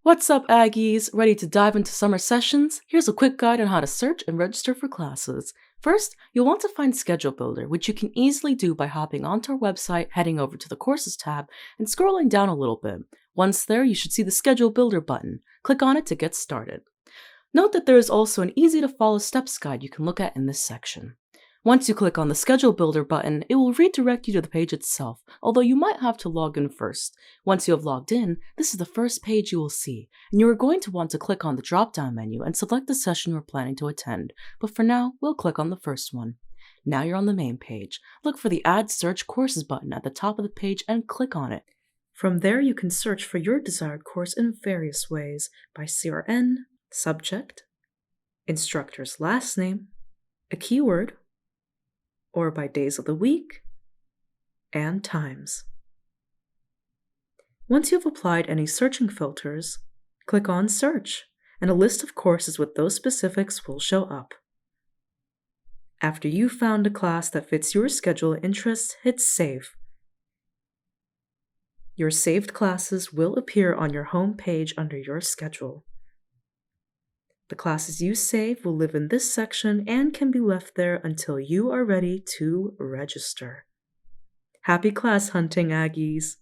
What's up, Aggies? Ready to dive into summer sessions? Here's a quick guide on how to search and register for classes. First, you'll want to find Schedule Builder, which you can easily do by hopping onto our website, heading over to the Courses tab, and scrolling down a little bit. Once there, you should see the Schedule Builder button. Click on it to get started. Note that there is also an easy-to-follow steps guide you can look at in this section. Once you click on the Schedule Builder button, it will redirect you to the page itself, although you might have to log in first. Once you have logged in, this is the first page you will see, and you are going to want to click on the drop-down menu and select the session you are planning to attend, but for now, we'll click on the first one. Now you're on the main page. Look for the Add Search Courses button at the top of the page and click on it. From there, you can search for your desired course in various ways, by CRN, subject, instructor's last name, a keyword, or by days of the week and times. Once you've applied any searching filters, click on Search, and a list of courses with those specifics will show up. After you've found a class that fits your schedule and interests, hit Save. Your saved classes will appear on your home page under your schedule. The classes you save will live in this section and can be left there until you are ready to register. Happy class hunting, Aggies!